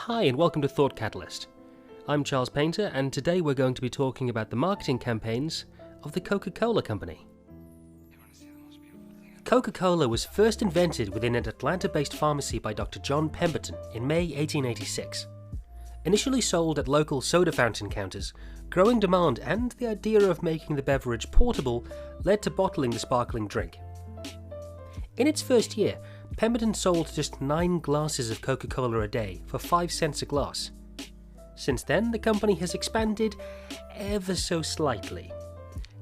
Hi and welcome to Thought Catalyst. I'm Charles Painter and today we're going to be talking about the marketing campaigns of the Coca Cola company. Coca Cola was first invented within an Atlanta-based pharmacy by Dr. John Pemberton in May 1886. Initially sold at local soda fountain counters, growing demand and the idea of making the beverage portable led to bottling the sparkling drink. In its first year, Pemberton sold just 9 glasses of Coca-Cola a day for 5 cents a glass. Since then, the company has expanded ever so slightly,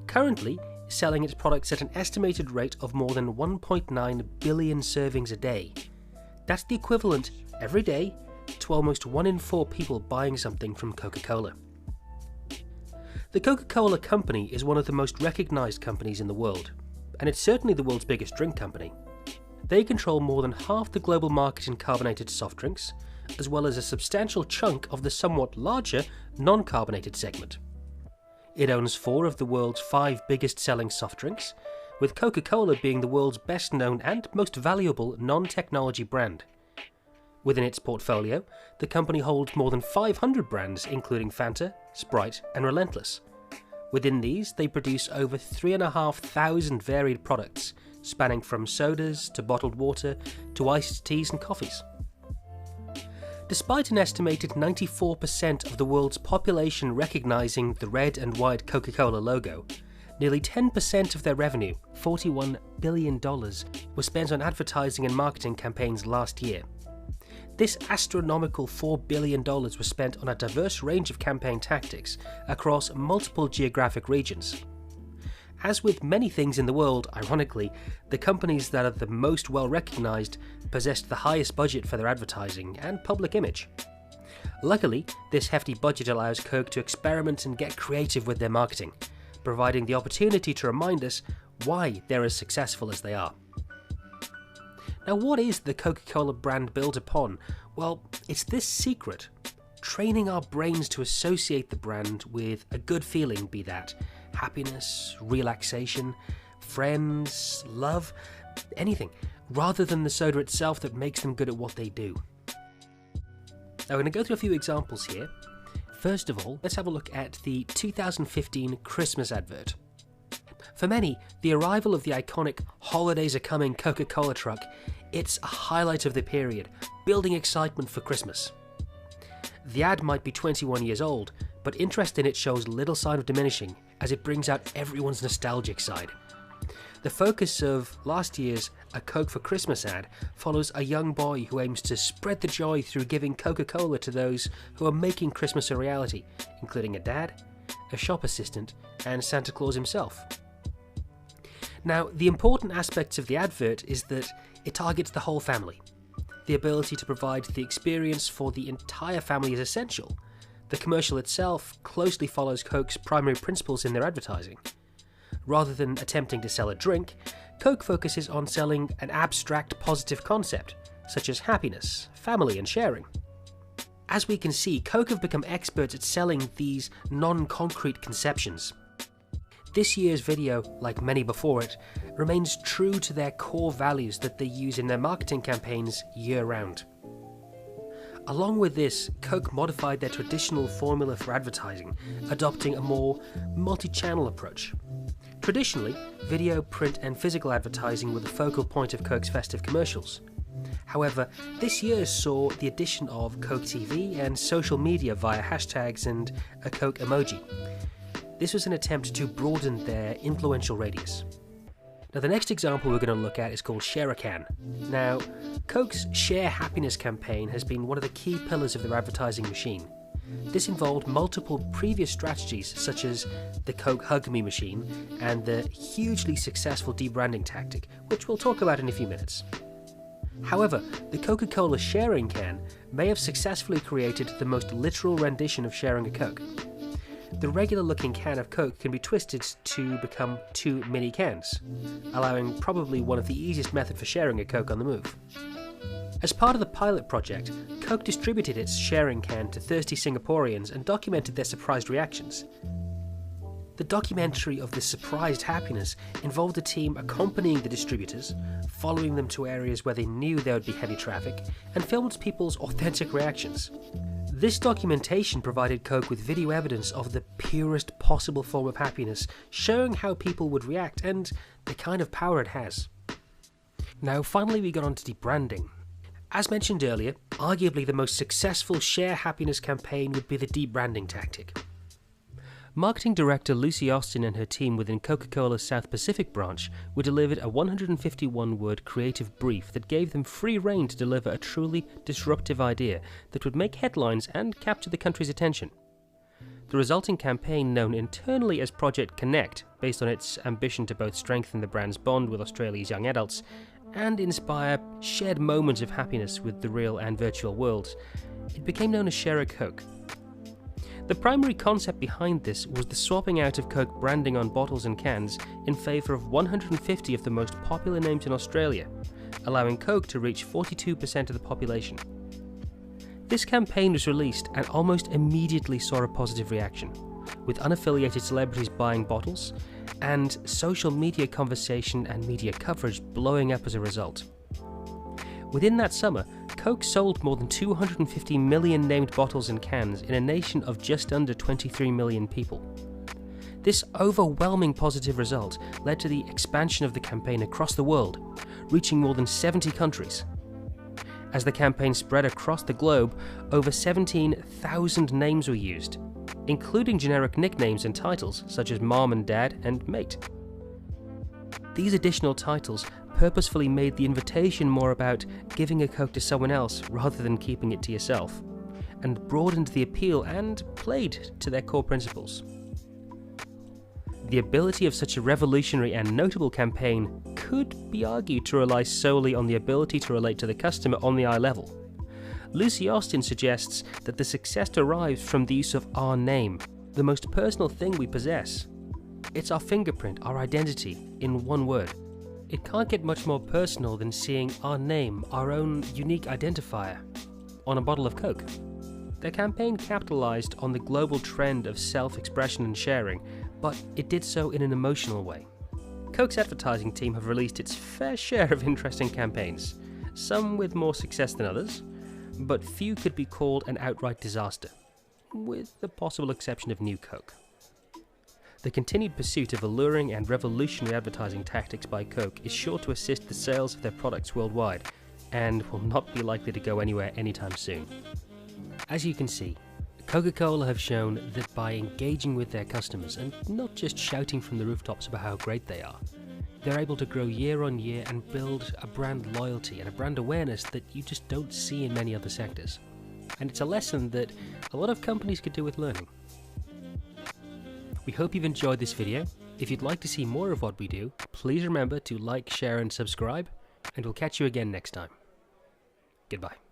currently selling its products at an estimated rate of more than 1.9 billion servings a day. That's the equivalent, every day, to almost 1 in 4 people buying something from Coca-Cola. The Coca-Cola company is one of the most recognized companies in the world, and it's certainly the world's biggest drink company. They control more than half the global market in carbonated soft drinks, as well as a substantial chunk of the somewhat larger non-carbonated segment. It owns 4 of the world's 5 biggest selling soft drinks, with Coca-Cola being the world's best known and most valuable non-technology brand. Within its portfolio, the company holds more than 500 brands including Fanta, Sprite and Relentless. Within these, they produce over 3,500 varied products, spanning from sodas to bottled water to iced teas and coffees. Despite an estimated 94% of the world's population recognizing the red and white Coca-Cola logo, nearly 10% of their revenue, $41 billion, was spent on advertising and marketing campaigns last year. This astronomical $4 billion was spent on a diverse range of campaign tactics across multiple geographic regions. As with many things in the world, ironically, the companies that are the most well recognized possessed the highest budget for their advertising and public image. Luckily, this hefty budget allows Coke to experiment and get creative with their marketing, providing the opportunity to remind us why they're as successful as they are. Now, what is the Coca-Cola brand built upon? Well, it's this secret: training our brains to associate the brand with a good feeling, be that happiness, relaxation, friends, love, anything, rather than the soda itself that makes them good at what they do. Now, we're going to go through a few examples here. First of all, let's have a look at the 2015 Christmas advert. For many, the arrival of the iconic "Holidays Are Coming" Coca-Cola truck, it's a highlight of the period, building excitement for Christmas. The ad might be 21 years old, but interest in it shows little sign of diminishing as it brings out everyone's nostalgic side. The focus of last year's A Coke for Christmas ad follows a young boy who aims to spread the joy through giving Coca-Cola to those who are making Christmas a reality, including a dad, a shop assistant, and Santa Claus himself. Now, the important aspects of the advert is that it targets the whole family. The ability to provide the experience for the entire family is essential. The commercial itself closely follows Coke's primary principles in their advertising. Rather than attempting to sell a drink, Coke focuses on selling an abstract positive concept, such as happiness, family, and sharing. As we can see, Coke have become experts at selling these non-concrete conceptions. This year's video, like many before it, remains true to their core values that they use in their marketing campaigns year-round. Along with this, Coke modified their traditional formula for advertising, adopting a more multi-channel approach. Traditionally, video, print and physical advertising were the focal point of Coke's festive commercials. However, this year saw the addition of Coke TV and social media via hashtags and a Coke emoji. This was an attempt to broaden their influential radius. Now, the next example we're going to look at is called Share a Can. Now, Coke's Share Happiness campaign has been one of the key pillars of their advertising machine. This involved multiple previous strategies such as the Coke Hug Me machine and the hugely successful debranding tactic, which we'll talk about in a few minutes. However, the Coca-Cola Sharing Can may have successfully created the most literal rendition of sharing a Coke. The regular-looking can of Coke can be twisted to become 2 mini cans, allowing probably one of the easiest methods for sharing a Coke on the move. As part of the pilot project, Coke distributed its sharing can to thirsty Singaporeans and documented their surprised reactions. The documentary of this surprised happiness involved a team accompanying the distributors, following them to areas where they knew there would be heavy traffic, and filmed people's authentic reactions. This documentation provided Coke with video evidence of the purest possible form of happiness, showing how people would react and the kind of power it has. Now finally we got on to debranding. As mentioned earlier, arguably the most successful share happiness campaign would be the debranding tactic. Marketing director Lucy Austin and her team within Coca Cola's South Pacific branch were delivered a 151-word creative brief that gave them free rein to deliver a truly disruptive idea that would make headlines and capture the country's attention. The resulting campaign, known internally as Project Connect, based on its ambition to both strengthen the brand's bond with Australia's young adults and inspire shared moments of happiness with the real and virtual worlds, it became known as Share a Coke. The primary concept behind this was the swapping out of Coke branding on bottles and cans in favour of 150 of the most popular names in Australia, allowing Coke to reach 42% of the population. This campaign was released and almost immediately saw a positive reaction, with unaffiliated celebrities buying bottles, and social media conversation and media coverage blowing up as a result. Within that summer, Coke sold more than 250 million named bottles and cans in a nation of just under 23 million people. This overwhelming positive result led to the expansion of the campaign across the world, reaching more than 70 countries. As the campaign spread across the globe, over 17,000 names were used, including generic nicknames and titles such as Mom and Dad and Mate. These additional titles purposefully made the invitation more about giving a Coke to someone else rather than keeping it to yourself, and broadened the appeal and played to their core principles. The ability of such a revolutionary and notable campaign could be argued to rely solely on the ability to relate to the customer on the eye level. Lucy Austin suggests that the success derives from the use of our name, the most personal thing we possess. It's our fingerprint, our identity, in one word. It can't get much more personal than seeing our name, our own unique identifier, on a bottle of Coke. Their campaign capitalized on the global trend of self-expression and sharing, but it did so in an emotional way. Coke's advertising team have released its fair share of interesting campaigns, some with more success than others, but few could be called an outright disaster, with the possible exception of New Coke. The continued pursuit of alluring and revolutionary advertising tactics by Coke is sure to assist the sales of their products worldwide, and will not be likely to go anywhere anytime soon. As you can see, Coca Cola have shown that by engaging with their customers and not just shouting from the rooftops about how great they are, they're able to grow year on year and build a brand loyalty and a brand awareness that you just don't see in many other sectors. And it's a lesson that a lot of companies could do with learning. We hope you've enjoyed this video. If you'd like to see more of what we do, please remember to like, share and subscribe, and we'll catch you again next time. Goodbye.